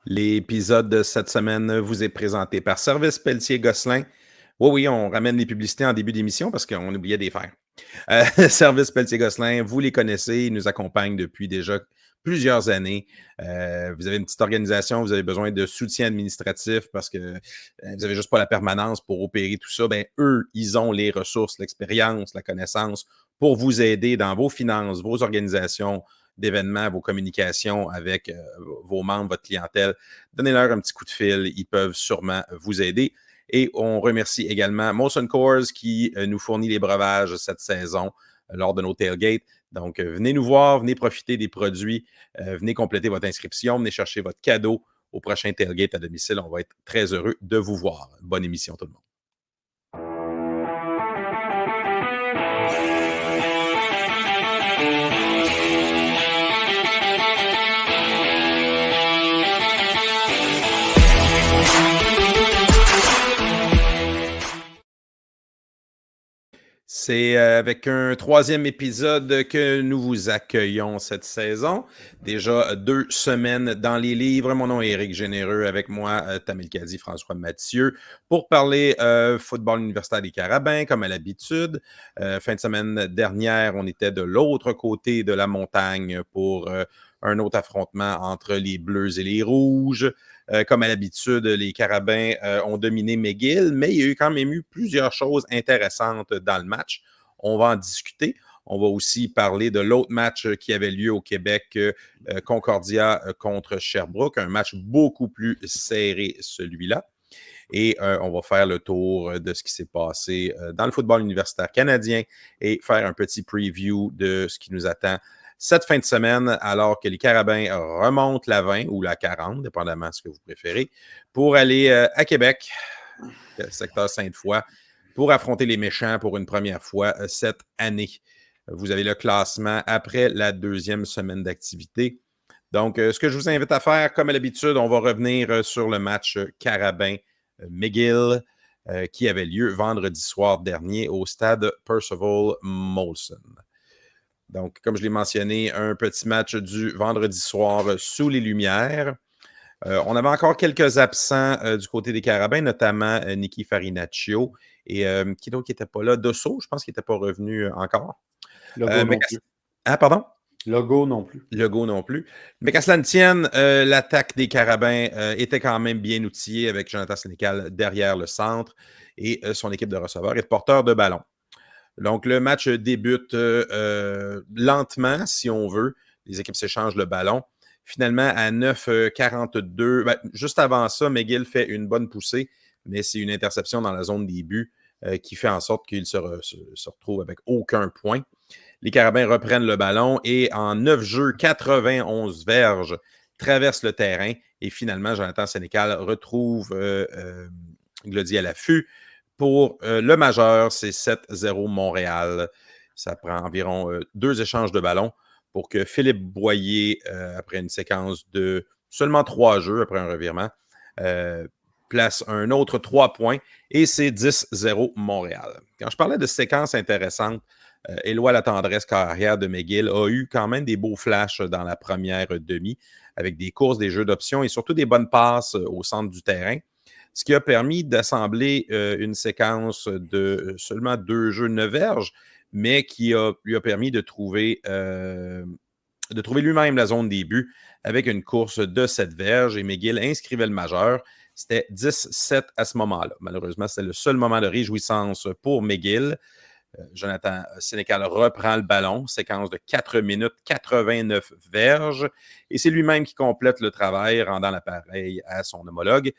L'épisode de cette semaine vous est présenté par Service Pelletier-Gosselin. Oui, on ramène les publicités en début d'émission parce qu'on oubliait de les faire. Service Pelletier-Gosselin, vous les connaissez, ils nous accompagnent depuis déjà plusieurs années. Vous avez une petite organisation, vous avez besoin de soutien administratif parce que vous n'avez juste pas la permanence pour opérer tout ça. Ben, eux, ils ont les ressources, l'expérience, la connaissance pour vous aider dans vos finances, vos organisations d'événements, vos communications avec vos membres, votre clientèle. Donnez-leur un petit coup de fil, ils peuvent sûrement vous aider. Et on remercie également Molson Coors qui nous fournit les breuvages cette saison lors de nos tailgates. Donc, venez nous voir, venez profiter des produits, venez compléter votre inscription, venez chercher votre cadeau au prochain tailgate à domicile. On va être très heureux de vous voir. Bonne émission tout le monde. C'est avec un troisième épisode que nous vous accueillons cette saison. Déjà 2 semaines dans les livres. Mon nom est Éric Généreux. Avec moi, Tamil Kadi, François Mathieu, pour parler football universitaire des Carabins, comme à l'habitude. Fin de semaine dernière, on était de l'autre côté de la montagne pour un autre affrontement entre les Bleus et les Rouges. Comme à l'habitude, les Carabins ont dominé McGill, mais il y a eu quand même eu plusieurs choses intéressantes dans le match. On va en discuter. On va aussi parler de l'autre match qui avait lieu au Québec, Concordia contre Sherbrooke, un match beaucoup plus serré, celui-là. Et on va faire le tour de ce qui s'est passé dans le football universitaire canadien et faire un petit preview de ce qui nous attend cette fin de semaine, alors que les Carabins remontent la 20 ou la 40, dépendamment de ce que vous préférez, pour aller à Québec, secteur Sainte-Foy, pour affronter les méchants pour une première fois cette année. Vous avez le classement après la deuxième semaine d'activité. Donc, ce que je vous invite à faire, comme à l'habitude, on va revenir sur le match Carabin-McGill qui avait lieu vendredi soir dernier au stade Percival Molson. Donc, comme je l'ai mentionné, un petit match du vendredi soir sous les lumières. On avait encore quelques absents du côté des Carabins, notamment Nicky Farinaccio et qui d'autre qui n'était pas là? Dosso, je pense qu'il n'était pas revenu encore. Logo non plus. Ah, pardon? Logo non plus. Legault non plus. Mais qu'à cela ne tienne, l'attaque des Carabins était quand même bien outillée avec Jonathan Sénécal derrière le centre et son équipe de receveurs et de porteurs de ballon. Donc, le match débute lentement, si on veut. Les équipes s'échangent le ballon. Finalement, à 9:42, juste avant ça, McGill fait une bonne poussée, mais c'est une interception dans la zone des buts qui fait en sorte qu'il se retrouve avec aucun point. Les Carabins reprennent le ballon et en 9 jeux, 91 verges, traversent le terrain et finalement, Jonathan Sénécal retrouve Glody à l'affût. Pour le majeur, c'est 7-0 Montréal. Ça prend environ 2 échanges de ballon pour que Philippe Boyer, après une séquence de seulement 3 jeux, après un revirement, place un autre 3 points et c'est 10-0 Montréal. Quand je parlais de séquences intéressantes, Éloi La Tendresse, carrière de McGill, a eu quand même des beaux flashs dans la première demi avec des courses, des jeux d'options et surtout des bonnes passes au centre du terrain. Ce qui a permis d'assembler une séquence de seulement 2 jeux 9 verges, mais qui lui a permis de trouver lui-même la zone des buts avec une course de 7 verges et McGill inscrivait le majeur. C'était 10-7 à ce moment-là. Malheureusement, c'était le seul moment de réjouissance pour McGill. Jonathan Sénécal reprend le ballon, séquence de 4 minutes, 89 verges, et c'est lui-même qui complète le travail, rendant l'appareil à son homologue.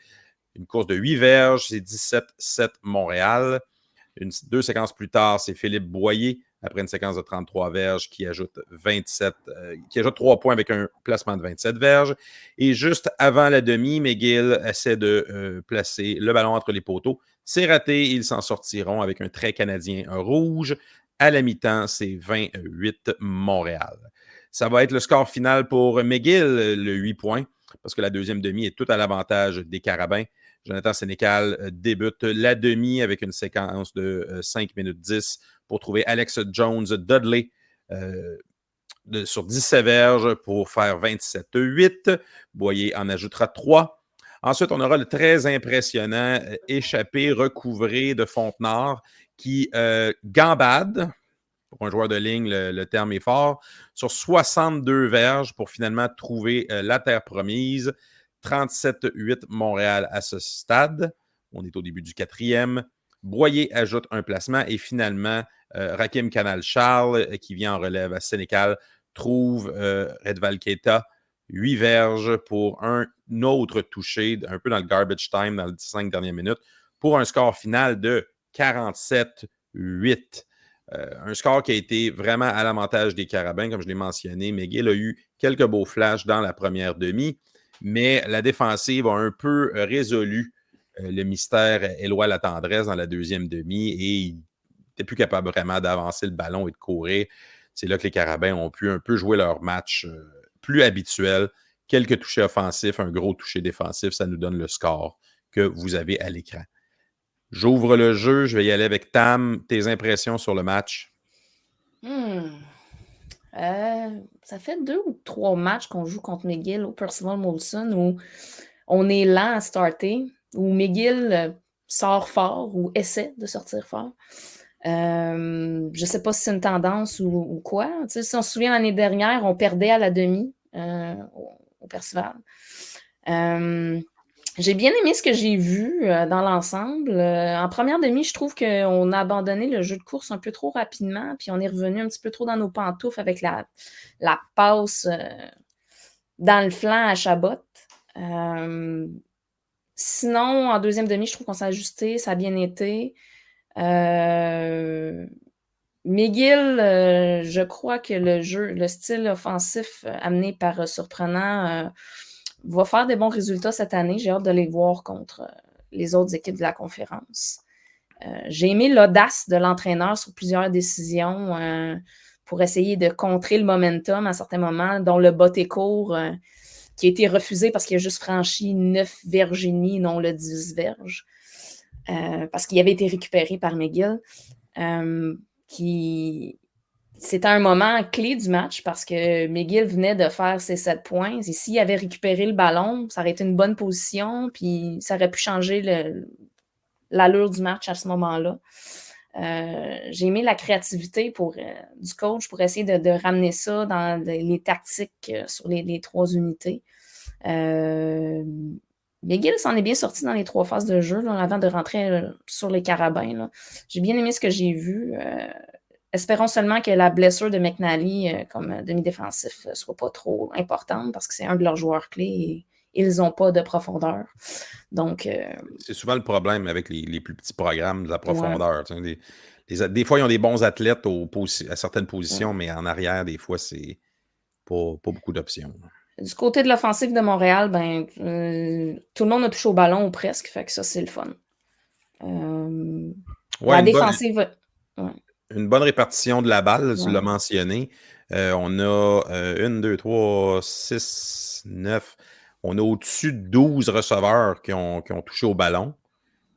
Une course de 8 verges, c'est 17-7 Montréal. 2 séquences plus tard, c'est Philippe Boyer, après une séquence de 33 verges, qui ajoute 3 points avec un placement de 27 verges. Et juste avant la demi, McGill essaie de placer le ballon entre les poteaux. C'est raté, ils s'en sortiront avec un trait canadien rouge. À la mi-temps, c'est 28 Montréal. Ça va être le score final pour McGill, le 8 points, parce que la deuxième demi est tout à l'avantage des Carabins. Jonathan Sénécal débute la demi avec une séquence de 5 minutes 10 pour trouver Alex Jones Dudley sur 17 verges pour faire 27-8. Boyer en ajoutera 3. Ensuite, on aura le très impressionnant échappé recouvré de Fontenard qui gambade, pour un joueur de ligne, le terme est fort, sur 62 verges pour finalement trouver la terre promise. 37-8 Montréal à ce stade. On est au début du 4e. Boyer ajoute un placement et finalement, Rakim Canal-Charles, qui vient en relève à Sénécal, trouve Redval Keita 8 verges pour un autre touché, un peu dans le garbage time dans les 5 dernières minutes, pour un score final de 47-8. Un score qui a été vraiment à l'avantage des Carabins, comme je l'ai mentionné. McGill a eu quelques beaux flashs dans la première demi, mais la défensive a un peu résolu le mystère Éloi la tendresse dans la deuxième demi et il n'était plus capable vraiment d'avancer le ballon et de courir. C'est là que les Carabins ont pu un peu jouer leur match plus habituel. Quelques touchés offensifs, un gros toucher défensif, ça nous donne le score que vous avez à l'écran. J'ouvre le jeu, je vais y aller avec Tam. Tes impressions sur le match? Ça fait 2 ou 3 matchs qu'on joue contre McGill au Percival Molson où on est lent à starter, où McGill sort fort ou essaie de sortir fort. Je ne sais pas si c'est une tendance ou quoi. Tu sais, si on se souvient, l'année dernière, on perdait à la demi au Percival. J'ai bien aimé ce que j'ai vu dans l'ensemble. En première demi, je trouve qu'on a abandonné le jeu de course un peu trop rapidement, puis on est revenu un petit peu trop dans nos pantoufles avec la passe dans le flanc à Chabot. Sinon, en deuxième demi, je trouve qu'on s'est ajusté, ça a bien été. McGill, je crois que le style offensif amené par Surprenant va faire des bons résultats cette année. J'ai hâte de les voir contre les autres équipes de la conférence. J'ai aimé l'audace de l'entraîneur sur plusieurs décisions pour essayer de contrer le momentum à certains moments, dont le botté court qui a été refusé parce qu'il a juste franchi 9 verges et demie, non le 10 verges, parce qu'il avait été récupéré par McGill. C'était un moment clé du match parce que McGill venait de faire ses 7 points. Et s'il avait récupéré le ballon, ça aurait été une bonne position, puis ça aurait pu changer l'allure du match à ce moment-là. J'ai aimé la créativité du coach pour essayer de ramener ça dans les tactiques sur les 3 unités. McGill s'en est bien sorti dans les 3 phases de jeu là, avant de rentrer sur les Carabins. Là. J'ai bien aimé ce que j'ai vu. Espérons seulement que la blessure de McNally comme demi-défensif ne soit pas trop importante parce que c'est un de leurs joueurs clés et ils n'ont pas de profondeur. Donc, c'est souvent le problème avec les plus petits programmes de la profondeur. Ouais. Des fois, ils ont des bons athlètes à certaines positions, mais en arrière, des fois, c'est pas beaucoup d'options. Du côté de l'offensive de Montréal, tout le monde a touché au ballon ou presque, fait que ça, c'est le fun. La défensive... Une bonne répartition de la balle, tu l'as mentionné. On a 1, 2, 3, 6, 9. On a au-dessus de 12 receveurs qui ont touché au ballon.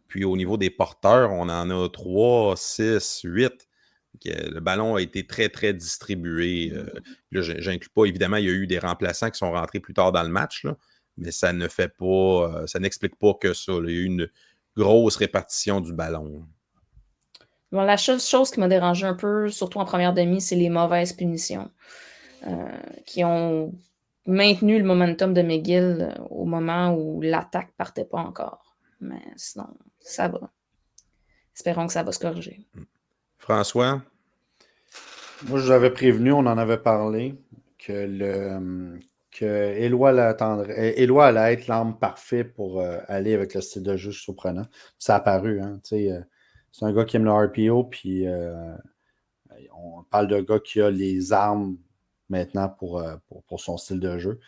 Puis au niveau des porteurs, on en a 3, 6, 8. Le ballon a été très, très distribué. Là, j'inclus pas, évidemment, il y a eu des remplaçants qui sont rentrés plus tard dans le match, là, mais ça n'explique pas que ça. Là. Il y a eu une grosse répartition du ballon. Bon, la seule chose qui m'a dérangé un peu, surtout en première demi, c'est les mauvaises punitions qui ont maintenu le momentum de McGill au moment où l'attaque partait pas encore. Mais sinon, ça va. Espérons que ça va se corriger. François? Moi, je vous avais prévenu, on en avait parlé, que Éloi allait être l'arme parfaite pour aller avec le style de jeu surprenant. Ça a apparu, hein, tu sais. C'est un gars qui aime le RPO, puis on parle d'un gars qui a les armes maintenant pour son style de jeu.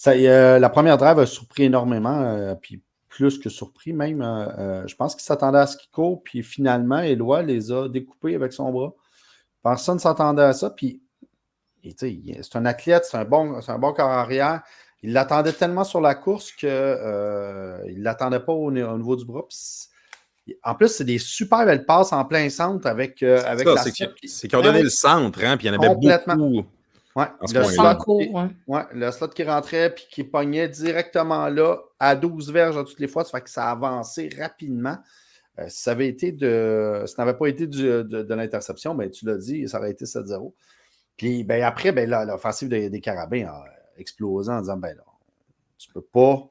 La première drive a surpris énormément, puis plus que surpris même. Je pense qu'il s'attendait à ce qu'il court, puis finalement, Éloi les a découpés avec son bras. Personne ne s'attendait à ça, puis c'est un athlète, c'est un bon corps arrière. Il l'attendait tellement sur la course qu'il ne l'attendait pas au niveau du bras. En plus, c'est des super belles passes en plein centre avec la c'est qu'ils ont donné le centre, hein, puis il y en avait beaucoup. Ouais, Le centre court, le slot qui rentrait puis qui pognait directement là à 12 verges à toutes les fois, ça fait que ça avançait rapidement. Si ça n'avait pas été de l'interception, ben, tu l'as dit, ça aurait été 7-0. Puis ben, après, ben, l'offensive des Carabins a explosé en disant ben là, tu peux pas.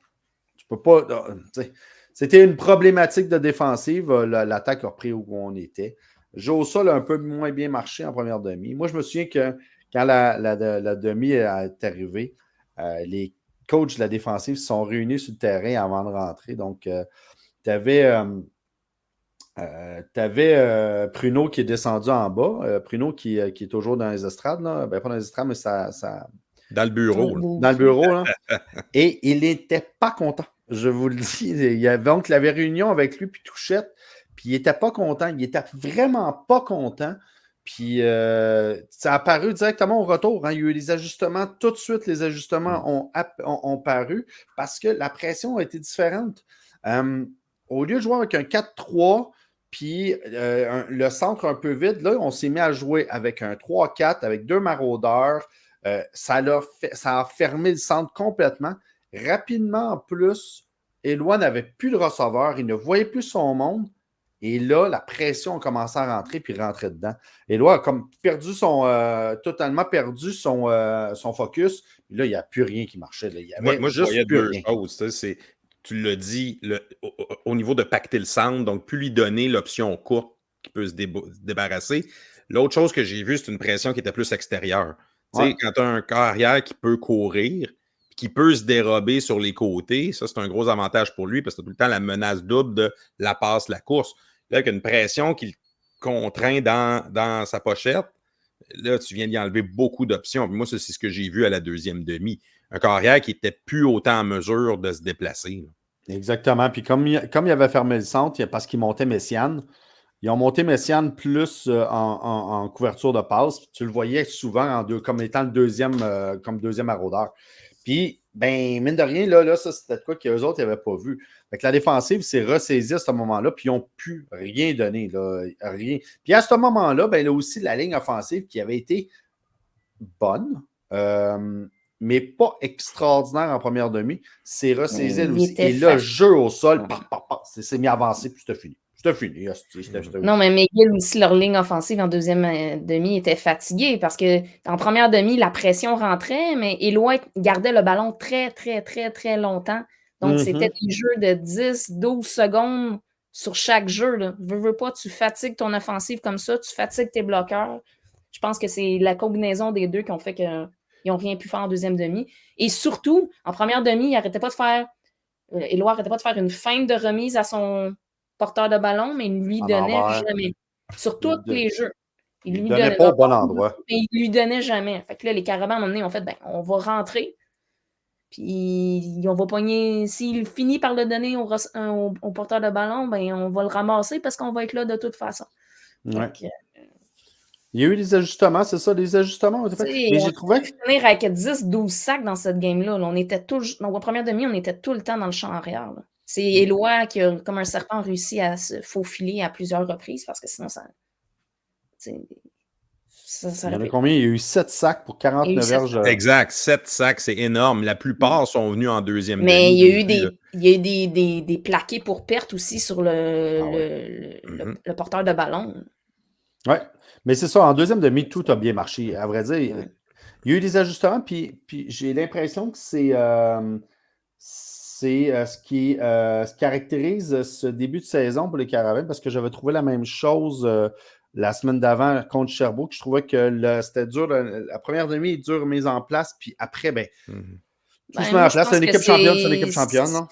C'était une problématique de défensive. L'attaque a repris où on était. Jeu au sol a un peu moins bien marché en première demi. Moi, je me souviens que quand la demi est arrivée, les coachs de la défensive se sont réunis sur le terrain avant de rentrer. Donc, tu avais Pruneau qui est descendu en bas. Pruneau qui est toujours dans les estrades. Là. Ben, pas dans les estrades, mais ça dans le bureau. Dans le bureau. Là. Et il n'était pas content. Je vous le dis. Donc, il avait réunion avec lui, puis Touchette. Puis il n'était pas content. Il n'était vraiment pas content. Puis ça a apparu directement au retour. Hein. Il y a eu des ajustements. Tout de suite, les ajustements ont paru parce que la pression a été différente. Au lieu de jouer avec un 4-3, puis le centre un peu vide, là, on s'est mis à jouer avec un 3-4, avec 2 maraudeurs. Ça a fermé le centre complètement. Rapidement, en plus, Éloi n'avait plus de receveur. Il ne voyait plus son monde. Et là, la pression a commencé à rentrer puis rentrer dedans. Éloi a comme totalement perdu son focus. Et là, il n'y a plus rien qui marchait. Là. Il y avait moi, je voyais deux choses. Tu l'as dit, au niveau de pacter le centre, donc plus lui donner l'option courte qui peut se débarrasser. L'autre chose que j'ai vue, c'est une pression qui était plus extérieure. Ouais. Quand tu as un corps arrière qui peut courir, qui peut se dérober sur les côtés, ça, c'est un gros avantage pour lui parce que tu as tout le temps la menace double de la passe, la course. Là, avec une pression qui le contraint dans sa pochette, là, tu viens d'y enlever beaucoup d'options. Puis moi, c'est ce que j'ai vu à la deuxième demi. Un carrière qui n'était plus autant en mesure de se déplacer. Là. Exactement. Puis comme il avait fermé le centre, parce qu'il montait Messiane, ils ont monté Messiane plus en couverture de passe. Tu le voyais souvent comme étant le deuxième maraudeur. Puis, ben, mine de rien, là ça, c'était de quoi qu'eux autres n'avaient pas vu. Fait que la défensive s'est ressaisie à ce moment-là, puis ils n'ont pu rien donner. Là, rien. Puis à ce moment-là, ben, là aussi, la ligne offensive qui avait été bonne, mais pas extraordinaire en première demi, s'est ressaisie elle aussi. Et le jeu au sol, c'est mis à avancer, puis c'était fini. C'était fini. Non, mais McGill aussi, leur ligne offensive en deuxième demi était fatiguée parce qu'en première demi, la pression rentrait, mais Éloi gardait le ballon très, très, très, très longtemps. Donc, c'était des jeux de 10, 12 secondes sur chaque jeu. Là. Veux pas, tu fatigues ton offensive comme ça, tu fatigues tes bloqueurs. Je pense que c'est la combinaison des deux qui ont fait qu'ils n'ont rien pu faire en deuxième demi. Et surtout, en première demi, Éloi n'arrêtait pas de faire une feinte de remise à son porteur de ballon, mais il ne lui donnait jamais. Sur tous les jeux. Il lui donnait pas au bon endroit. Mais il lui donnait jamais. Fait que là, les Carabins, à un moment donné, ont fait, on va rentrer. Puis on va pogner. S'il finit par le donner au porteur de ballon, ben on va le ramasser parce qu'on va être là de toute façon. Ouais. Donc, il y a eu des ajustements, c'est ça, des ajustements. Mais j'ai trouvé finir avec 10-12 sacs dans cette game-là. Là. On était dans la première demi, on était tout le temps dans le champ arrière. Là. C'est Éloi qui a, comme un serpent, réussi à se faufiler à plusieurs reprises parce que sinon, ça il y en a combien? Il y a eu 7 sacs pour 49 verges. Exact, 7 sacs, c'est énorme. La plupart sont venus en deuxième demi. Mais il y a eu des plaqués pour perte aussi sur le porteur de ballon. Oui, mais c'est ça. En deuxième demi, tout a bien marché. À vrai dire, il y a eu des ajustements, puis j'ai l'impression que c'est ce qui caractérise ce début de saison pour les Carabins, parce que j'avais trouvé la même chose la semaine d'avant contre Sherbrooke. Je trouvais que c'était dur. La première demi est dure mise en place, puis après, tout se met en place. C'est une équipe championne, non?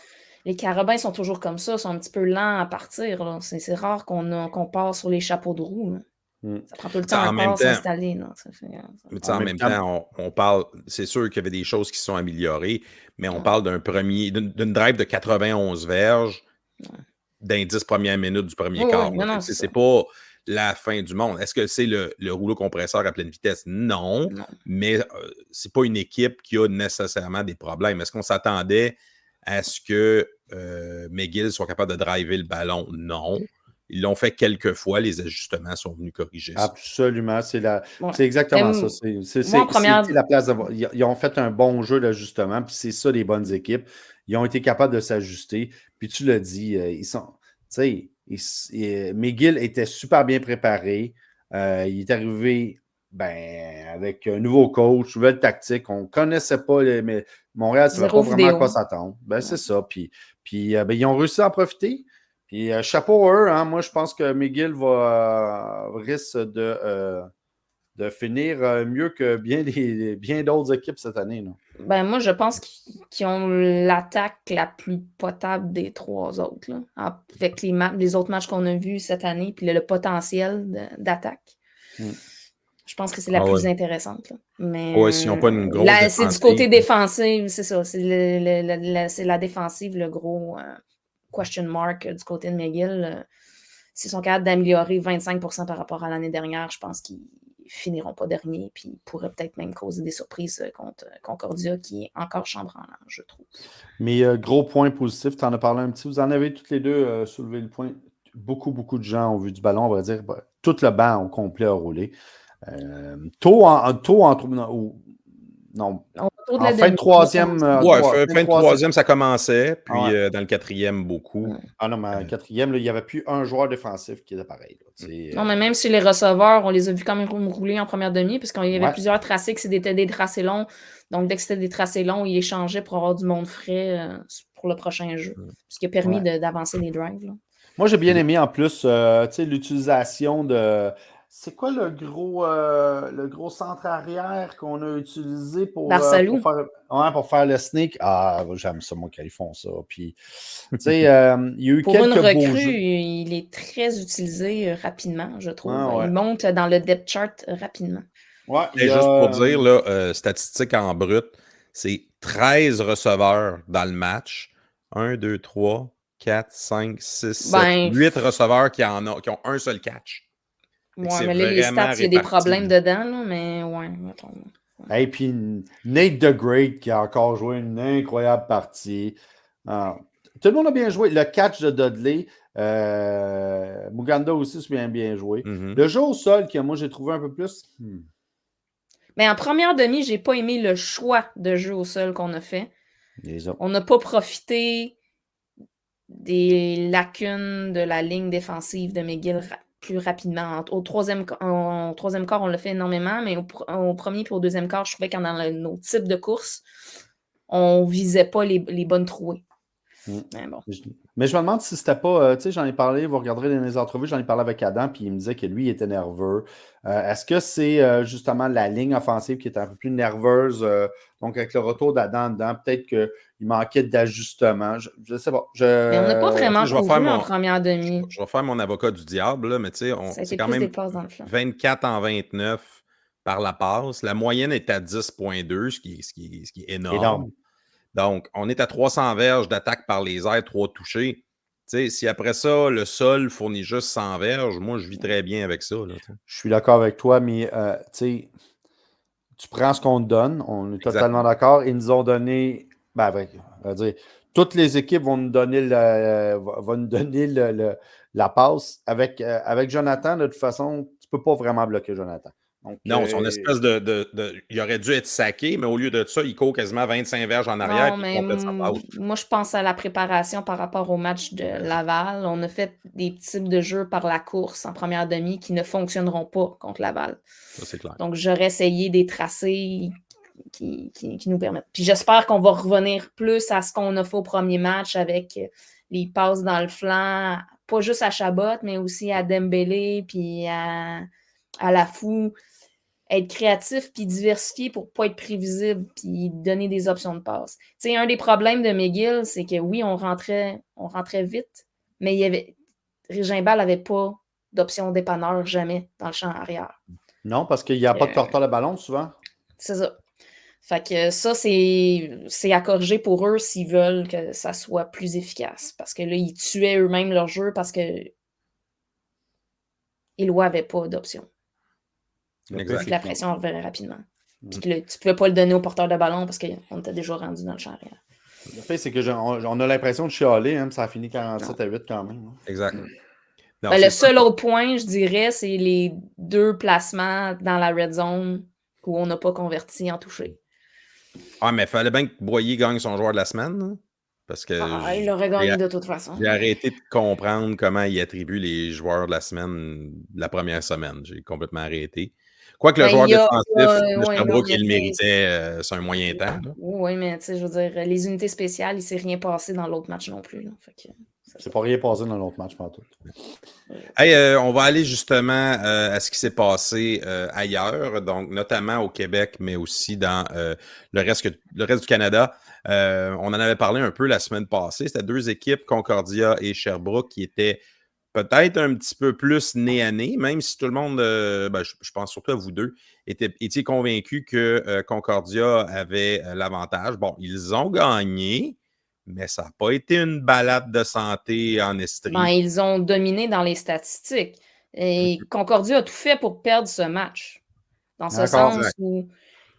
Les Carabins sont toujours comme ça, sont un petit peu lents à partir. Là. C'est rare qu'on part sur les chapeaux de roue. Là. Ça prend tout le temps à s'installer. Mais en même temps, on parle, c'est sûr qu'il y avait des choses qui se sont améliorées, mais on parle d'une drive de 91 verges dans les 10 premières minutes du premier quart. C'est pas la fin du monde. Est-ce que c'est le rouleau compresseur à pleine vitesse? Non. Mais c'est pas une équipe qui a nécessairement des problèmes. Est-ce qu'on s'attendait à ce que McGill soit capable de driver le ballon? Non. Ils l'ont fait quelques fois, les ajustements sont venus corriger ça. Absolument, Ouais. c'est exactement Même- ça. moi, en première- C'est la place d'avoir. Ils ont fait un bon jeu d'ajustement, puis c'est ça les bonnes équipes. Ils ont été capables de s'ajuster. Puis tu l'as dit, ils sont. Tu sais, McGill était super bien préparé. Il est arrivé avec un nouveau coach, nouvelle tactique. On ne connaissait pas, mais Montréal ne savait Zéro pas vraiment à vidéo. quoi s'attendre. C'est ça. Puis ils ont réussi à en profiter. Puis chapeau à eux, hein. Moi, je pense que McGill risque de finir mieux que bien d'autres équipes cette année. Là. Moi, je pense qu'ils ont l'attaque la plus potable des 3 autres, là, avec les autres matchs qu'on a vus cette année, puis le potentiel d'attaque. Je pense que c'est la plus intéressante. Là. Mais s'ils n'ont pas une grosse défensive. C'est du côté défensif, c'est ça. C'est la défensive, le gros question mark du côté de McGill. S'ils sont capables d'améliorer 25% par rapport à l'année dernière, je pense qu'ils finiront pas dernier, puis ils pourraient peut-être même causer des surprises contre Concordia, qui est encore chambranlant, je trouve. Mais gros point positif, tu en as parlé un petit, vous en avez toutes les deux soulevé le point. Beaucoup de gens ont vu du ballon, on va dire. Tout le banc au complet a roulé. En fin de troisième. Fin de troisième, ça commençait. Puis dans le quatrième, beaucoup. Ah non, mais en quatrième, il n'y avait plus un joueur défensif qui était pareil. Non, mais même si les receveurs, on les a vus quand même rouler en première demi, parce qu'il y avait plusieurs tracés que c'était des tracés longs. Donc, dès que c'était des tracés longs, ils échangeaient pour avoir du monde frais pour le prochain jeu. Ce qui a permis d'avancer les drives. Là. Moi, j'ai bien aimé en plus l'utilisation de. C'est quoi le gros centre arrière qu'on a utilisé pour faire le sneak? Ah, j'aime ça, moi, quand ils font ça. Puis, il y a eu pour quelques une recrue, beaux jeux. Il est très utilisé rapidement, je trouve. Il monte dans le depth chart rapidement. Et juste pour dire, là, statistique en brut, c'est 13 receveurs dans le match. 1, 2, 3, 4, 5, 6, 7, 8 receveurs qui ont un seul catch. Mais les stats, il y a des problèmes dedans, là, mais mettons. Et puis Nate the Great qui a encore joué une incroyable partie. Tout le monde a bien joué. Le catch de Dudley, Muganda aussi s'est bien joué. Le jeu au sol, que moi j'ai trouvé un peu plus. Mais en première demi, j'ai pas aimé le choix de jeu au sol qu'on a fait. On n'a pas profité des lacunes de la ligne défensive de McGill plus rapidement. Au troisième quart, on l'a fait énormément, mais au premier et au deuxième quart, je trouvais que dans nos types de courses, on ne visait pas les bonnes trouées. Mais je me demande si c'était pas, tu sais, j'en ai parlé, vous regarderez dans les entrevues, j'en ai parlé avec Adam, puis il me disait que lui, il était nerveux. Est-ce que c'est justement la ligne offensive qui était un peu plus nerveuse, donc avec le retour d'Adam dedans, peut-être qu'il manquait d'ajustement, je ne sais pas. Mais on n'a pas vraiment couru en première demi. Je vais faire mon avocat du diable, là, mais tu sais, c'est quand même 24 en 29 par la passe. La moyenne est à 10,2, ce qui est énorme. Donc, on est à 300 verges d'attaque par les airs, 3 touchés. T'sais, si après ça, le sol fournit juste 100 verges, moi, je vis très bien avec ça. Là, je suis d'accord avec toi, mais tu prends ce qu'on te donne. On est totalement d'accord. Ils nous ont donné, toutes les équipes vont nous donner la passe. Avec Jonathan, de toute façon, tu ne peux pas vraiment bloquer Jonathan. Donc, non, son espèce il aurait dû être saqué, mais au lieu de ça, il court quasiment 25 verges en arrière et il complète sa passe. Moi, je pense à la préparation par rapport au match de Laval. On a fait des types de jeux par la course en première demi qui ne fonctionneront pas contre Laval. Ça, c'est clair. Donc, j'aurais essayé des tracés qui nous permettent. Puis j'espère qu'on va revenir plus à ce qu'on a fait au premier match avec les passes dans le flanc, pas juste à Chabot, mais aussi à Dembélé puis à Lafou. Être créatif puis diversifié pour ne pas être prévisible puis donner des options de passe. Tu sais, un des problèmes de McGill, c'est que oui, on rentrait vite, mais Gimbal n'avait pas d'option dépanneur jamais dans le champ arrière. Non, parce qu'il n'y a pas de porteur de ballon souvent. C'est ça. Fait que ça, c'est à corriger pour eux s'ils veulent que ça soit plus efficace. Parce que là, ils tuaient eux-mêmes leur jeu parce que Éloi n'avait pas d'option. Puis la pression reverrait rapidement. Puis que tu ne pouvais pas le donner au porteur de ballon parce qu'on était déjà rendu dans le champ arrière. Le fait, c'est qu'on a l'impression de chialer, hein, ça a fini 47-8 quand même. Hein. Exact. Non, Ben, c'est le sûr. seul autre point, je dirais, c'est les 2 placements dans la red zone où on n'a pas converti en touché. Ah, mais il fallait bien que Boyer gagne son joueur de la semaine, là, parce que Il l'aurait gagné de toute façon. j'ai arrêté de comprendre comment il attribue les joueurs de la semaine de la première semaine. J'ai complètement arrêté. Quoique le Ben, joueur il y a, défensif de ouais, non, Sherbrooke, mais il le tu sais, méritait sur un moyen temps. Là. oui, mais tu sais, je veux dire, les unités spéciales, il ne s'est rien passé dans l'autre match non plus. Là. Fait que, C'est pas rien passé dans l'autre match, pas tout. Hey, on va aller justement à ce qui s'est passé ailleurs, donc notamment au Québec, mais aussi dans le reste du Canada. On en avait parlé un peu la semaine passée. C'était 2 équipes, Concordia et Sherbrooke, qui étaient peut-être un petit peu plus nez à nez, même si tout le monde, je pense surtout à vous deux, étiez convaincus que Concordia avait l'avantage. Bon, ils ont gagné, mais ça n'a pas été une balade de santé en ben, Estrie. ils ont dominé dans les statistiques. Et Concordia a tout fait pour perdre ce match. Dans ce D'accord. sens où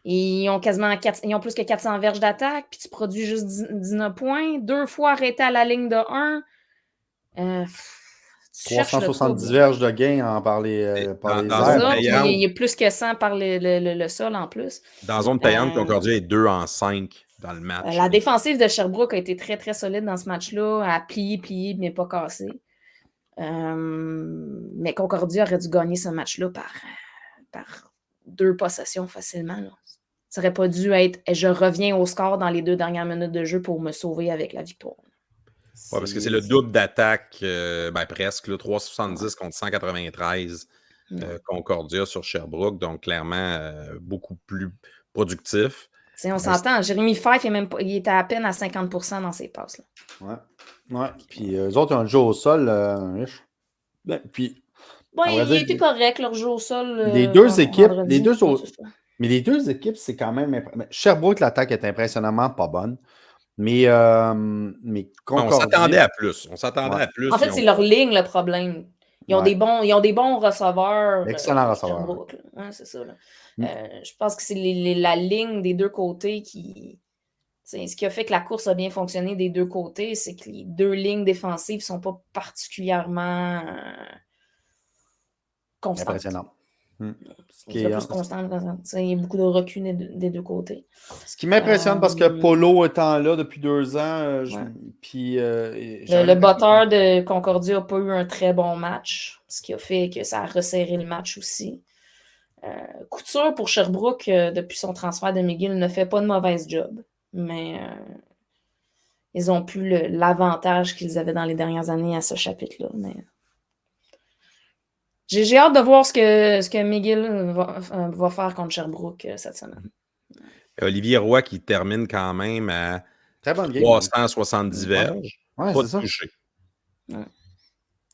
ils ont ils ont plus que 400 verges d'attaque, puis tu produis juste 19 points, 2 fois arrêté à la ligne de 1. Tu cherches le 370 trouble. verges de gain par les, Dans les zone C'est airs. ça, puis payante. il y a plus que 100 par le sol en plus. Dans zone payante, Euh, Concordia est 2-5 dans le match. La défensive de Sherbrooke a été très, très solide dans ce match-là. Elle a plié, mais pas cassé. Mais Concordia aurait dû gagner ce match-là par 2 possessions facilement. Là. Ça n'aurait pas dû être « je reviens au score dans les 2 dernières minutes de jeu pour me sauver avec la victoire ». Ouais, parce que c'est le double d'attaque, presque, là, 370 contre 193 Concordia sur Sherbrooke, donc clairement beaucoup plus productif. T'sais, on s'entend, Jérémy Fife, il était à peine à 50% dans ses passes. Là. Ouais. Puis eux autres, ils ont le jeu au sol, riche. Puis, Bon, à vrai il a dire, été correct, leur jeu au sol. les deux équipes, vendredi. mais les 2 équipes, c'est quand même. Sherbrooke, l'attaque est impressionnamment pas bonne. Mais On s'attendait à plus. On s'attendait à plus. En fait, c'est leur ligne le problème. Ils ont, ils ont des bons receveurs. Excellent receveur. Sherbrooke, ouais, c'est ça. Là. Je pense que c'est la ligne des 2 côtés qui. Ce qui a fait que la course a bien fonctionné des 2 côtés, c'est que les 2 lignes défensives ne sont pas particulièrement constantes. Impressionnant. C'est plus constant. Il y a beaucoup de recul des 2 côtés. Ce qui m'impressionne, parce que Polo étant là depuis 2 ans, puis le botteur de Concordia n'a pas eu un très bon match, ce qui a fait que ça a resserré le match aussi. Couture pour Sherbrooke, depuis son transfert de McGill, ne fait pas de mauvaise job, mais ils ont plus l'avantage qu'ils avaient dans les dernières années à ce chapitre-là. Mais j'ai hâte de voir ce que McGill va faire contre Sherbrooke cette semaine. Olivier Roy qui termine quand même à très bonne 370 verges. Ouais, pas c'est ça. touché. Ouais.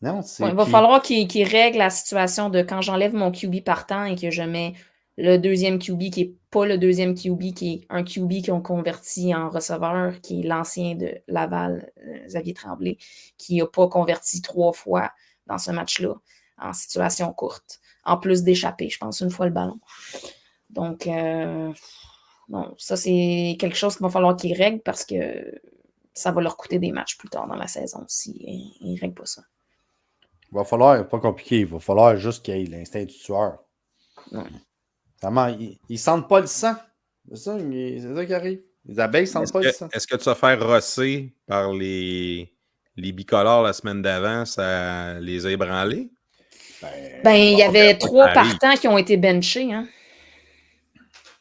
Non, il va falloir qu'il règle la situation de quand j'enlève mon QB partant et que je mets le deuxième QB qui n'est pas le deuxième QB, qui est un QB qui ont converti en receveur, qui est l'ancien de Laval, Xavier Tremblay, qui n'a pas converti 3 fois dans ce match-là, en situation courte, en plus d'échapper, je pense, 1 fois le ballon. Donc, non, ça, c'est quelque chose qu'il va falloir qu'ils règlent parce que ça va leur coûter des matchs plus tard dans la saison s'ils ne règlent pas ça. Il va falloir, pas compliqué, il va falloir juste qu'il y ait l'instinct du tueur. Vraiment, ils sentent pas le sang. C'est ça qui arrive. Les abeilles sentent pas le sang. Est-ce que tu vas faire rosser par les bicolores la semaine d'avant, ça les a ébranlés? Il y avait 3 partants qui ont été benchés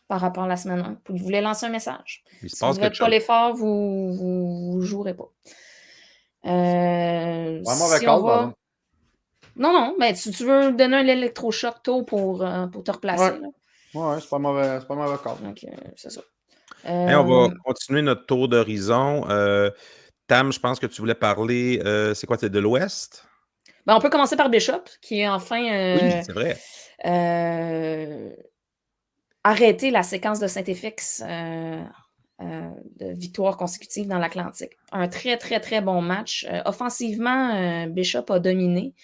par rapport à la semaine 1. Vous voulez lancer un message. Si vous ne faites pas l'effort, vous ne jouerez pas. Non, mais tu veux donner un électrochoc tôt pour te replacer. Ouais, c'est pas mauvais call. Donc, c'est ça. On va continuer notre tour d'horizon. Tam, je pense que tu voulais parler, c'est quoi, c'est de l'Ouest? On peut commencer par Bishop, qui est enfin oui, c'est vrai. Arrêté la séquence de Saint-Effix de victoires consécutives dans l'Atlantique. Un très, très, très bon match. Offensivement, Bishop a dominé.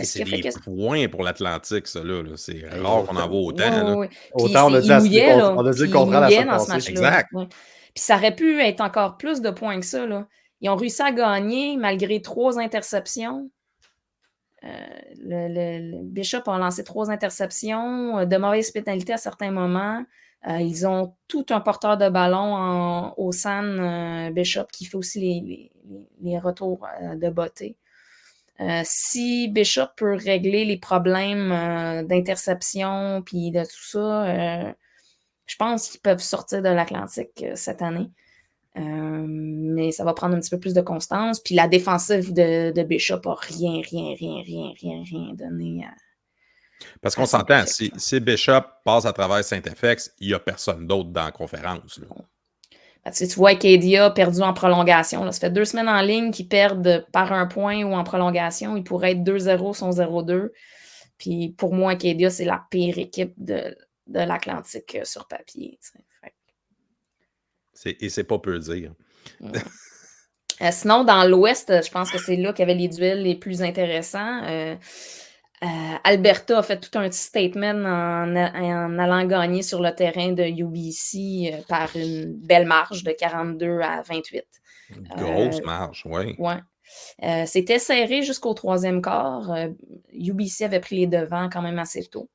C'est des points pour l'Atlantique, ça, là. C'est rare qu'on en voit autant. Oui. Autant on a dit le contraire à dans ce match-là. Exact. Ouais. Puis ça aurait pu être encore plus de points que ça. Là. Ils ont réussi à gagner malgré 3 interceptions. Le Bishop a lancé 3 interceptions, de mauvaises pénalités à certains moments. Ils ont tout un porteur de ballon au San Bishop qui fait aussi les retours de beauté. Si Bishop peut régler les problèmes d'interception puis de tout ça, je pense qu'ils peuvent sortir de l'Atlantique cette année. Mais ça va prendre un petit peu plus de constance. Puis la défensive de Bishop n'a rien donné à. Parce qu'on s'entend, si Bishop passe à travers Saint-FX, il n'y a personne d'autre dans la conférence. Ben, tu vois, Acadia a perdu en prolongation. Là. Ça fait 2 semaines en ligne qu'ils perdent par 1 point ou en prolongation. Ils pourraient être 2-0, sont 0-2. Puis pour moi, Acadia, c'est la pire équipe de l'Atlantique sur papier. Et c'est pas peu dire. Sinon, dans l'Ouest, je pense que c'est là qu'il y avait les duels les plus intéressants. Alberta a fait tout un petit statement en allant gagner sur le terrain de UBC par une belle marge de 42-28. Grosse marge, oui. Ouais. C'était serré jusqu'au 3e quart. UBC avait pris les devants quand même assez tôt.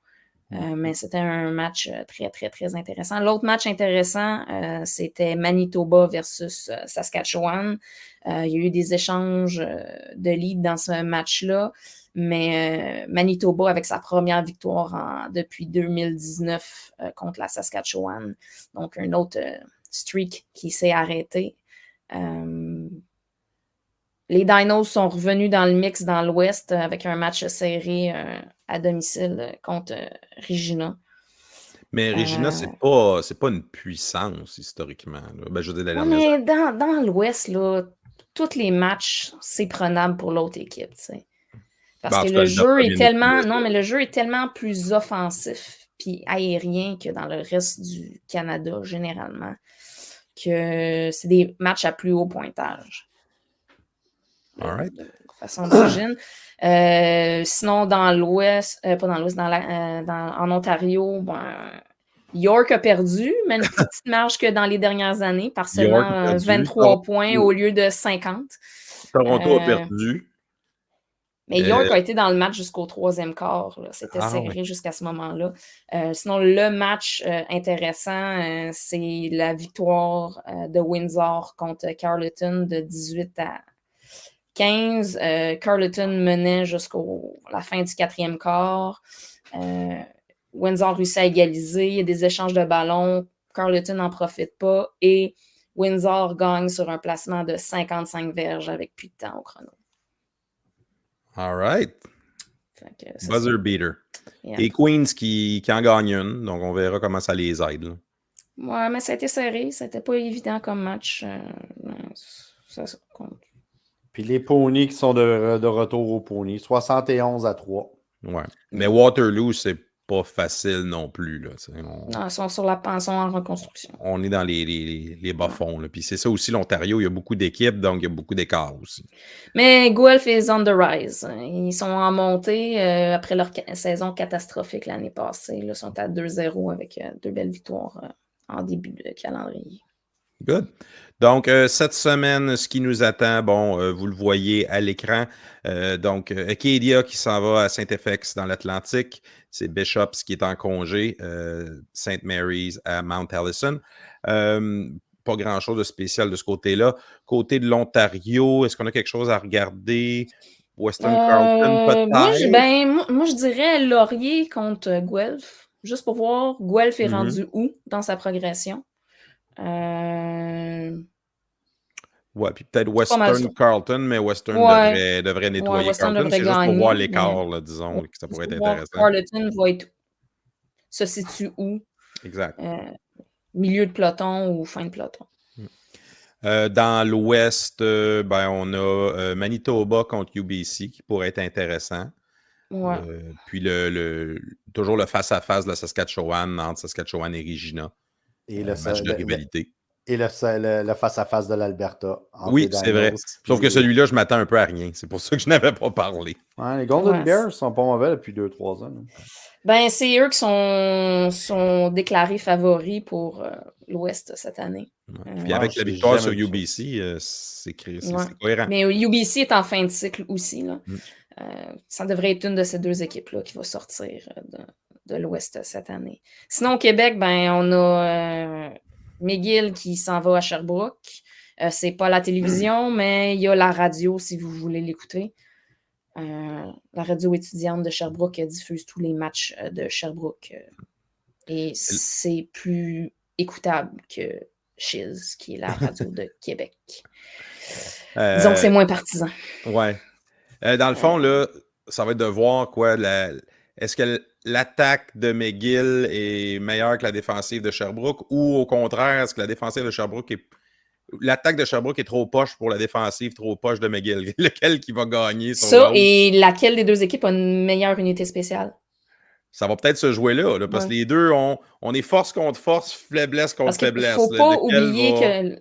Mais c'était un match très, très, très intéressant. L'autre match intéressant, c'était Manitoba versus Saskatchewan. Il y a eu des échanges de lead dans ce match-là, mais Manitoba, avec sa première victoire depuis 2019 contre la Saskatchewan, donc un autre streak qui s'est arrêté. Les Dinos sont revenus dans le mix dans l'Ouest avec un match serré à domicile contre Regina. Mais Regina, c'est pas une puissance historiquement. Ben, je veux dire, mais dans l'Ouest, là, tous les matchs, c'est prenable pour l'autre équipe. T'sais. Parce que le jeu est tellement. Non, mais le jeu est tellement plus offensif puis aérien que dans le reste du Canada, généralement, que c'est des matchs à plus haut pointage. De façon d'origine. Sinon, dans l'Ouest, pas dans l'Ouest, en Ontario, York a perdu, mais une plus petite marge que dans les dernières années, par seulement 23 points au lieu de 50. Toronto a perdu. Mais York a été dans le match jusqu'au 3e quart. C'était serré jusqu'à ce moment-là. Sinon, le match intéressant, c'est la victoire de Windsor contre Carleton de 18-15. Carleton menait jusqu'à la fin du 4e quart. Windsor réussit à égaliser. Il y a des échanges de ballons. Carleton n'en profite pas. Et Windsor gagne sur un placement de 55 verges avec plus de temps au chrono. All right. Buzzer beater. Yeah. Et Queens qui en gagne une. Donc, on verra comment ça les aide. Là. Ouais, mais ça a été serré. C'était pas évident comme match. Ça compte. Puis les Ponies qui sont de retour aux Ponies, 71-3. Ouais. Mais Waterloo, c'est pas facile non plus. Là, non, ils sont sur la pension en reconstruction. On est dans les bas-fonds. Puis c'est ça aussi, l'Ontario, il y a beaucoup d'équipes, donc il y a beaucoup d'écarts aussi. Mais Guelph is on the rise. Ils sont en montée après leur saison catastrophique l'année passée. Ils sont à 2-0 avec 2 belles victoires en début de calendrier. Good. Donc, cette semaine, ce qui nous attend, vous le voyez à l'écran. Donc, Acadia qui s'en va à Saint-FX dans l'Atlantique. C'est Bishops qui est en congé. St. Mary's à Mount Allison. Pas grand-chose de spécial de ce côté-là. Côté de l'Ontario, est-ce qu'on a quelque chose à regarder? Western Carleton, peut-être? Moi, je dirais Laurier contre Guelph. Juste pour voir Guelph est rendu où dans sa progression. Ouais, puis peut-être Western Carleton, mais Western devrait nettoyer Carleton. C'est juste pour voir l'écart, là, disons, que ça pourrait être intéressant. Carleton se situe où? Exact. Milieu de peloton ou fin de peloton. Dans l'Ouest, on a Manitoba contre UBC qui pourrait être intéressant. Ouais. Puis toujours le face-à-face de la Saskatchewan entre Saskatchewan et Regina. Et le match de rivalité. Et le face-à-face de l'Alberta. Oui, c'est vrai. Sauf que celui-là, je m'attends un peu à rien. C'est pour ça que je n'avais pas parlé. Ouais, les Golden Bears sont pas mauvais depuis 2-3 ans. C'est eux qui sont déclarés favoris pour l'Ouest cette année. Puis avec la victoire sur UBC, c'est cohérent. Mais UBC est en fin de cycle aussi. Là. Ça devrait être une de ces deux équipes-là qui va sortir de l'Ouest cette année. Sinon, au Québec, on a McGill qui s'en va à Sherbrooke. C'est pas la télévision, mais il y a la radio si vous voulez l'écouter. La radio étudiante de Sherbrooke diffuse tous les matchs de Sherbrooke. Et c'est plus écoutable que Chiz, qui est la radio de Québec. Disons que c'est moins partisan. Ouais. Dans le fond, là, ça va être de voir quoi. Est-ce que l'attaque de McGill est meilleure que la défensive de Sherbrooke ou au contraire, est-ce que la défensive de Sherbrooke l'attaque de Sherbrooke est trop poche pour la défensive, trop poche de McGill? Lequel qui va gagner? Ça, et laquelle des deux équipes a une meilleure unité spéciale? Ça va peut-être se jouer là parce que les deux, on est force contre force, faiblesse contre faiblesse. Il ne faut pas oublier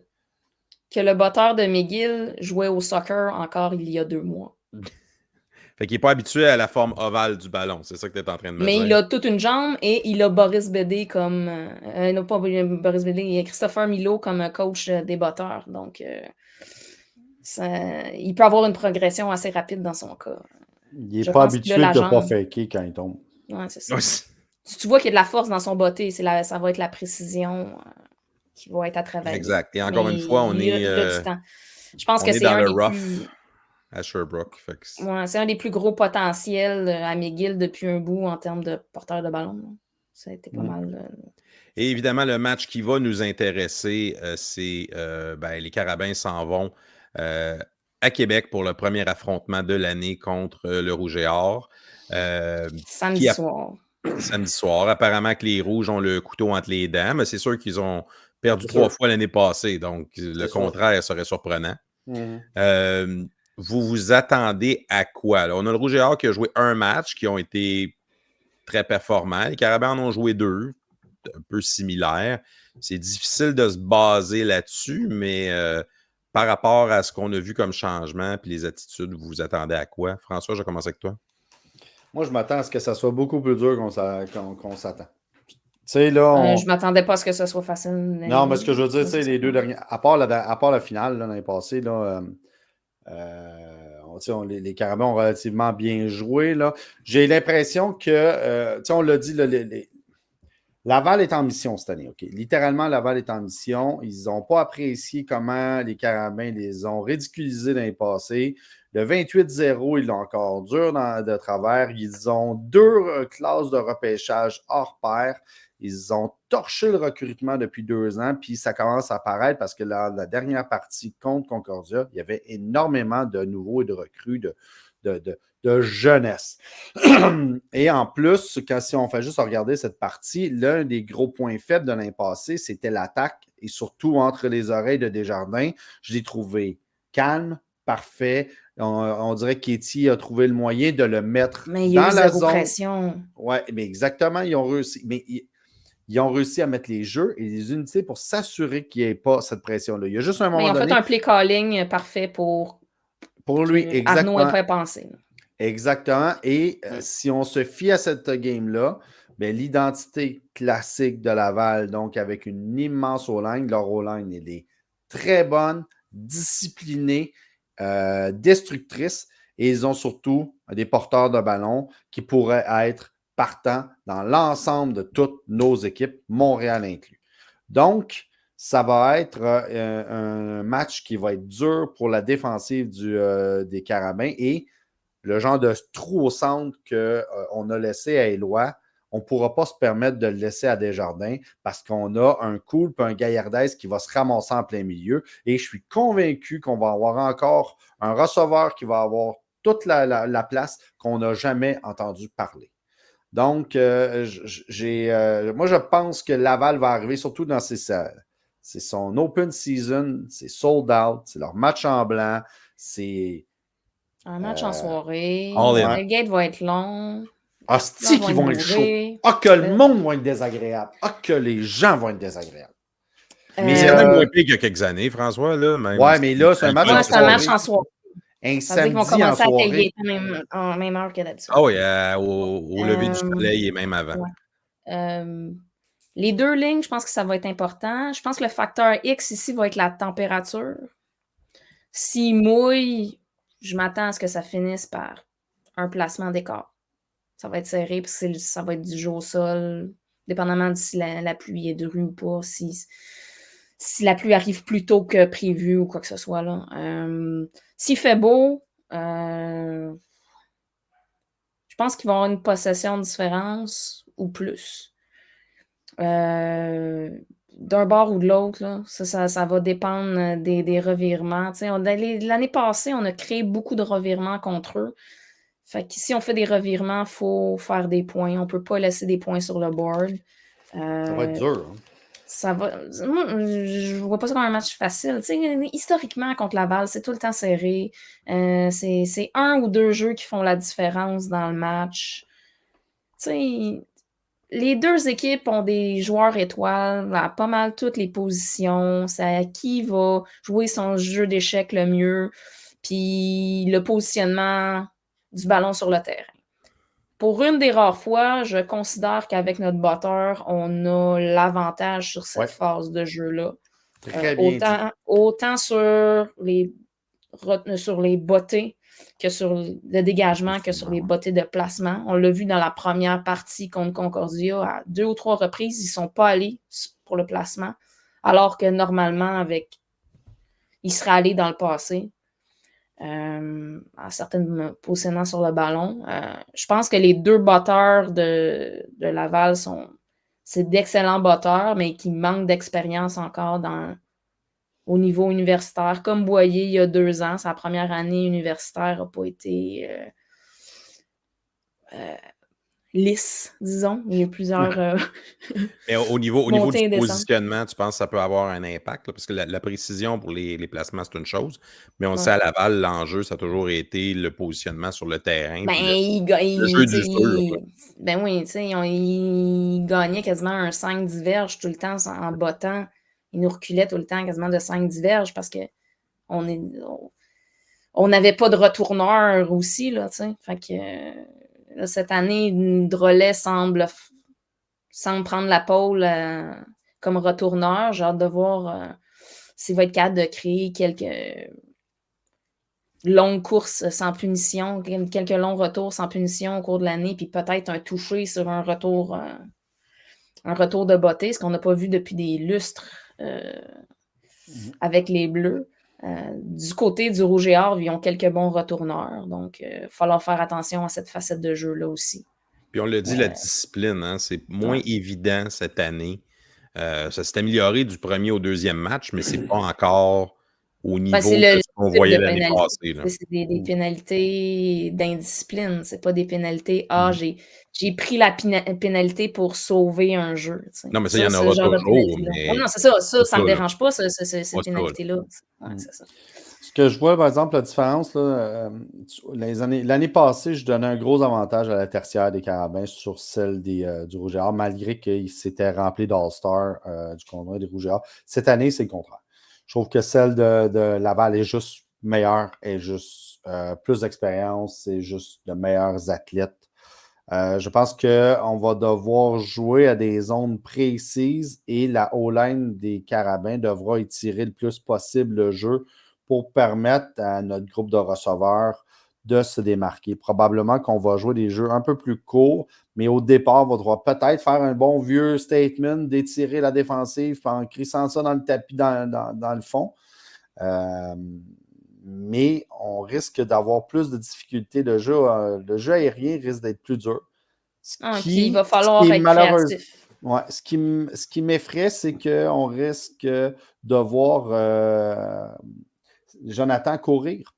que le botteur de McGill jouait au soccer encore il y a 2 mois. Fait qu'il n'est pas habitué à la forme ovale du ballon. C'est ça que tu es en train de me dire. Mais il a toute une jambe et il a Boris Bédé comme... non, pas Boris Bédé, il y a Christopher Milo comme coach des botteurs. Donc, il peut avoir une progression assez rapide dans son cas. Il n'est pas habitué de ne pas faker quand il tombe. Ouais, c'est ça. Si tu vois qu'il y a de la force dans son botté, ça va être la précision qui va être à travailler. Exact. Et encore une fois, on est... Je pense que c'est dans un le des rough plus... à Sherbrooke. Ouais, c'est un des plus gros potentiels à McGill depuis un bout en termes de porteur de ballon. Là. Ça a été pas mal... Et évidemment, le match qui va nous intéresser, c'est les Carabins s'en vont à Québec pour le premier affrontement de l'année contre le Rouge et Or. Samedi soir. Samedi soir. Apparemment que les Rouges ont le couteau entre les dents, mais c'est sûr qu'ils ont perdu 3 fois l'année passée, donc le contraire serait surprenant. Vous vous attendez à quoi? Là? On a le Rouge et Or qui a joué un match, qui ont été très performants. Les Carabins en ont joué 2, un peu similaires. C'est difficile de se baser là-dessus, mais par rapport à ce qu'on a vu comme changement et les attitudes, vous vous attendez à quoi? François, je commence avec toi. Moi, je m'attends à ce que ça soit beaucoup plus dur qu'on s'attend. Tu sais, là, je ne m'attendais pas à ce que ce soit facile. Non, mais ce que je veux dire, c'est les 2 derniers... À part la finale, l'année passée, là, les Carabins ont relativement bien joué. Là. J'ai l'impression que, on l'a dit, Laval est en mission cette année. Okay? Littéralement, Laval est en mission. Ils n'ont pas apprécié comment les Carabins les ont ridiculisés l'année passée. Le 28-0, ils l'ont encore dur de travers. Ils ont 2 classes de repêchage hors pair. Ils ont torché le recrutement depuis 2 ans, puis ça commence à apparaître parce que la dernière partie contre Concordia, il y avait énormément de nouveaux et de recrues de jeunesse. Et en plus, si on fait juste regarder cette partie, l'un des gros points faibles de l'année passée, c'était l'attaque, et surtout entre les oreilles de Desjardins. Je l'ai trouvé calme, parfait. On dirait qu'Éti a trouvé le moyen de le mettre dans la zone. Pression. Oui, mais exactement, ils ont réussi. Mais ils ont réussi à mettre les jeux et les unités pour s'assurer qu'il n'y ait pas cette pression-là. Il y a juste un moment donné... Ils ont fait un play calling parfait pour lui, exactement. Arnaud ait pas pensé. Exactement. Et si on se fie à cette game-là, l'identité classique de Laval, donc avec une immense O-line, leur O-line, elle est très bonne, disciplinée, destructrice, et ils ont surtout des porteurs de ballon qui pourraient être partants dans l'ensemble de toutes nos équipes, Montréal inclus. Donc, ça va être un match qui va être dur pour la défensive des Carabins, et le genre de trou au centre qu'on a laissé à Éloi, on ne pourra pas se permettre de le laisser à Desjardins parce qu'on a un Cool et un Gaillardaise qui va se ramasser en plein milieu. Et je suis convaincu qu'on va avoir encore un receveur qui va avoir toute la place qu'on n'a jamais entendu parler. Donc, moi, je pense que Laval va arriver, surtout dans c'est son open season, c'est sold out, c'est leur match en blanc, c'est... Un match en soirée. Le gate va être long. Hostie qu'ils vont être chauds. Ah, que le monde va être désagréable. Ah, que les gens vont être désagréables. Mais c'est même moins pire qu'il y a quelques années, François. Là, même ouais, mais là, c'est un match en soirée. Un samedi qu'ils vont commencer à payer en même heure que d'habitude. Ah oui, au lever du soleil et même avant. Ouais. Les 2 lignes, je pense que ça va être important. Je pense que le facteur X ici va être la température. S'il mouille, je m'attends à ce que ça finisse par un placement d'écart. Ça va être serré, puis ça va être du jeu au sol, dépendamment de si la pluie est drue ou pas, si la pluie arrive plus tôt que prévu ou quoi que ce soit. Là. S'il fait beau, je pense qu'ils vont avoir une possession de différence ou plus. D'un bord ou de l'autre, là, ça va dépendre des revirements. L'année passée, on a créé beaucoup de revirements contre eux. Fait que si on fait des revirements, il faut faire des points. On ne peut pas laisser des points sur le board. Ça va être dur. Hein? Moi, je vois pas ça comme un match facile. Historiquement, contre Laval, c'est tout le temps serré. C'est 1 ou 2 jeux qui font la différence dans le match. Les deux équipes ont des joueurs étoiles à pas mal toutes les positions. C'est à qui va jouer son jeu d'échecs le mieux, puis le positionnement du ballon sur le terrain. Pour une des rares fois, je considère qu'avec notre botteur, on a l'avantage sur cette phase de jeu-là. Très bien autant sur les bottées que sur le dégagement, que sur les bottées de placement. On l'a vu dans la première partie contre Concordia. À 2 ou 3 reprises, ils ne sont pas allés pour le placement, alors que normalement, ils seraient allés dans le passé. À certains positionnements sur le ballon. Je pense que les 2 batteurs de Laval c'est d'excellents batteurs, mais qui manquent d'expérience encore au niveau universitaire. Comme Boyer, il y a 2 ans, sa première année universitaire n'a pas été lisse, disons. Il y a eu plusieurs Mais au niveau montées et du descentes. positionnement, tu penses que ça peut avoir un impact? Là? Parce que la précision pour les placements, c'est une chose. Mais on sait à Laval, l'enjeu, ça a toujours été le positionnement sur le terrain. Ben, le jeu du sûr. Ben oui, il gagnait quasiment un 5 diverges tout le temps en bottant. Il nous reculait tout le temps quasiment de 5 diverges parce que on n'avait pas de retourneur aussi, là, tu sais. Fait que là, cette année, Drolet semble prendre la pôle comme retourneur. J'ai hâte de voir s'il va être capable de créer quelques longues courses sans punition, quelques longs retours sans punition au cours de l'année, puis peut-être un touché sur un retour de bottée, ce qu'on n'a pas vu depuis des lustres avec les Bleus. Du côté du Rouge et Or, ils ont quelques bons retourneurs, donc il va falloir faire attention à cette facette de jeu-là aussi. Puis on l'a dit, la discipline, hein, c'est moins évident cette année. Ça s'est amélioré du premier au deuxième match, mais c'est pas encore au niveau de ce qu'on voyait l'année passée. Là. C'est des pénalités d'indiscipline, c'est pas des pénalités « Ah, j'ai pris la pénalité pour sauver un jeu. » Non, mais ça, il y en aura toujours. Mais... non, c'est ça me dérange pas, ces pénalités-là. C'est ça. Ce que je vois, par exemple, la différence, là, l'année passée, je donnais un gros avantage à la tertiaire des Carabins sur celle du Rouge et Or, malgré qu'il s'était rempli d'All-Star du congrès des Rouge et Or. Cette année, c'est le contraire. Je trouve que celle de Laval est juste meilleure, est juste plus d'expérience, c'est juste de meilleurs athlètes. Je pense qu'on va devoir jouer à des zones précises et la O-line des Carabins devra étirer le plus possible le jeu pour permettre à notre groupe de receveurs de se démarquer. Probablement qu'on va jouer des jeux un peu plus courts, mais au départ, on va devoir peut-être faire un bon vieux statement d'étirer la défensive en crissant ça dans le tapis dans le fond. Mais on risque d'avoir plus de difficultés de jeu. Le jeu aérien risque d'être plus dur. Il va falloir être créatif. Ouais, ce qui m'effraie, c'est qu'on risque de voir Jonathan courir.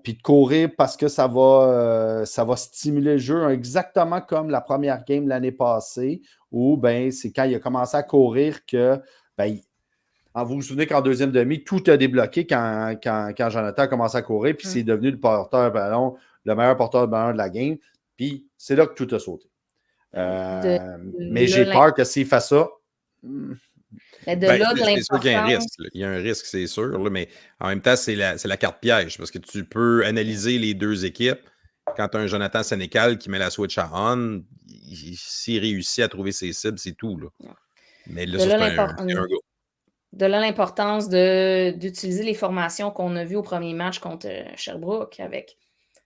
Puis de courir parce que ça va stimuler le jeu, exactement comme la première game l'année passée, où c'est quand il a commencé à courir que vous vous souvenez qu'en deuxième demi, tout a débloqué quand Jonathan a commencé à courir, puis c'est devenu le meilleur porteur de ballon de la game. Puis c'est là que tout a sauté. Mais j'ai peur que s'il fait ça. C'est sûr qu'il y a un risque. Il y a un risque, c'est sûr. Là, mais en même temps, c'est la carte piège parce que tu peux analyser les deux équipes. Quand tu as un Jonathan Sénécal qui met la switch à on, s'il réussit à trouver ses cibles, c'est tout. Là. Mais là, c'est un gars. De là, l'importance d'utiliser les formations qu'on a vues au premier match contre Sherbrooke avec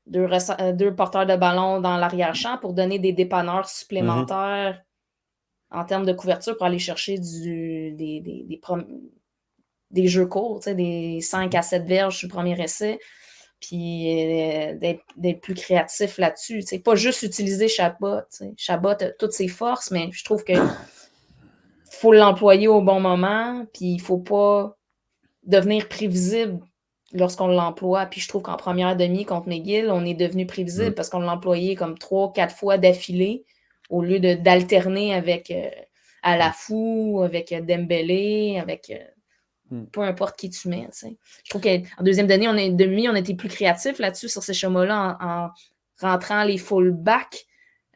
deux porteurs de ballon dans l'arrière-champ pour donner des dépanneurs supplémentaires en termes de couverture pour aller chercher des jeux courts, des 5 à 7 verges sur le premier essai, puis d'être plus créatif là-dessus. Pas juste utiliser Chabot. Chabot a toutes ses forces, mais je trouve qu'il faut l'employer au bon moment, puis il ne faut pas devenir prévisible lorsqu'on l'emploie. Puis je trouve qu'en première demi contre McGill, on est devenu prévisible parce qu'on l'a employé comme 3-4 fois d'affilée au lieu d'alterner avec Alafou, avec Dembélé, avec peu importe qui tu mets. T'sais. Je trouve qu'en deuxième demi, on était plus créatifs là-dessus, sur ces schémas-là, en rentrant les fullbacks,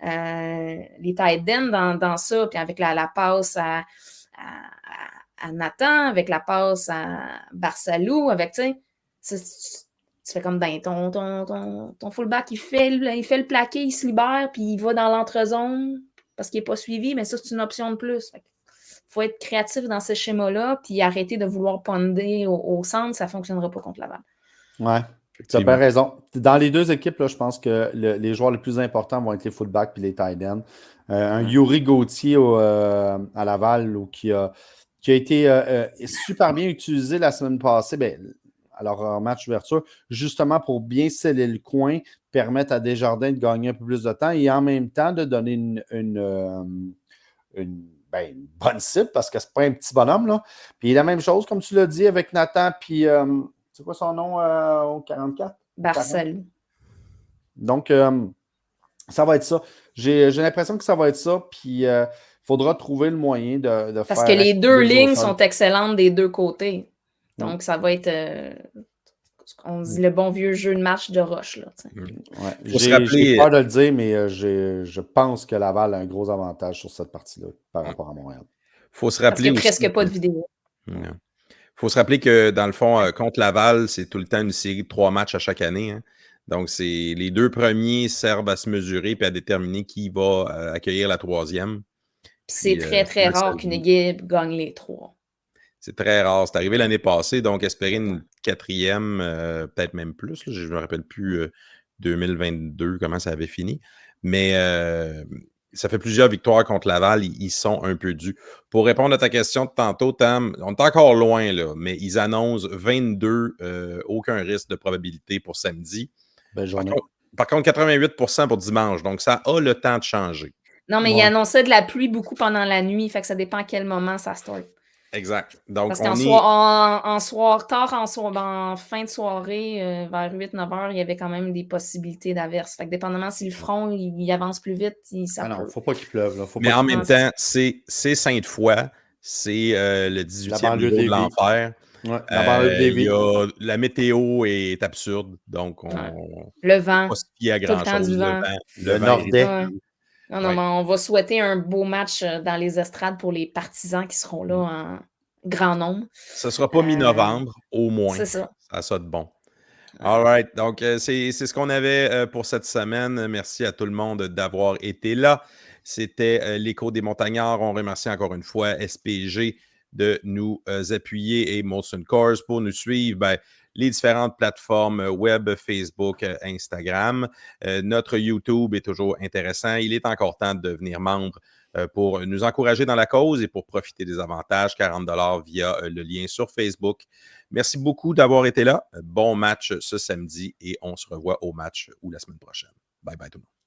les tight ends dans ça, puis avec la passe à Nathan, avec la passe à Barsalou, avec, tu fais comme, ton fullback, il fait le plaqué, il se libère, puis il va dans l'entrezone parce qu'il n'est pas suivi, mais ça, c'est une option de plus. Il faut être créatif dans ce schéma-là, puis arrêter de vouloir ponder au centre, ça ne fonctionnera pas contre Laval. Ouais, tu as bien raison. Dans les deux équipes, là, je pense que les joueurs les plus importants vont être les fullbacks puis les tight ends. Un Yuri Gauthier à Laval qui a été super bien utilisé la semaine passée, alors en match d'ouverture, justement pour bien sceller le coin, permettre à Desjardins de gagner un peu plus de temps et en même temps de donner une bonne cible parce que c'est pas un petit bonhomme. Là. Puis la même chose, comme tu l'as dit, avec Nathan, puis c'est quoi son nom au 44? Barcelone. Donc, ça va être ça. J'ai l'impression que ça va être ça, puis il faudra trouver le moyen de faire... Parce que les deux lignes sont excellentes des deux côtés. Donc, ça va être... on dit le bon vieux jeu de match de roche. Là, j'ai peur de le dire, mais je pense que Laval a un gros avantage sur cette partie-là par rapport à Montréal. Faut se rappeler parce qu'il n'y a presque pas de vidéo. Il faut se rappeler que, dans le fond, contre Laval, c'est tout le temps une série de 3 matchs à chaque année. Hein. Donc, les deux premiers servent à se mesurer et à déterminer qui va accueillir la troisième. C'est très, très rare qu'une équipe gagne les 3. C'est très rare. C'est arrivé l'année passée, donc espérer une quatrième, peut-être même plus. Là, je ne me rappelle plus 2022, comment ça avait fini. Mais ça fait plusieurs victoires contre Laval. Ils sont un peu dus. Pour répondre à ta question de tantôt, Tam, on est encore loin, là, mais ils annoncent 22, aucun risque de probabilité pour samedi. Par contre, 88% pour dimanche. Donc, ça a le temps de changer. Non, mais ils annonçaient de la pluie beaucoup pendant la nuit. Fait que ça dépend à quel moment ça start. Exact. Donc, parce qu'en en fin de soirée, vers 8-9 heures, il y avait quand même des possibilités d'averse. Fait que dépendamment si le front il avance plus vite, ça peut. Non, faut pas qu'il pleuve. Là. Mais en même temps, c'est Sainte-Foy, c'est le 18e niveau de l'enfer. Ouais, la météo est absurde, donc le vent, pas se fier à grand-chose. Le nordais. Non, mais on va souhaiter un beau match dans les estrades pour les partisans qui seront là en grand nombre. Ce ne sera pas mi-novembre, au moins. C'est ça. Ça a ça de bon. All right. Donc, c'est ce qu'on avait pour cette semaine. Merci à tout le monde d'avoir été là. C'était l'Écho des Montagnards. On remercie encore une fois SPG de nous appuyer et Molson Coors pour nous suivre. Les différentes plateformes web, Facebook, Instagram. Notre YouTube est toujours intéressant. Il est encore temps de devenir membre pour nous encourager dans la cause et pour profiter des avantages, 40$ via le lien sur Facebook. Merci beaucoup d'avoir été là. Bon match ce samedi et on se revoit au match ou la semaine prochaine. Bye bye tout le monde.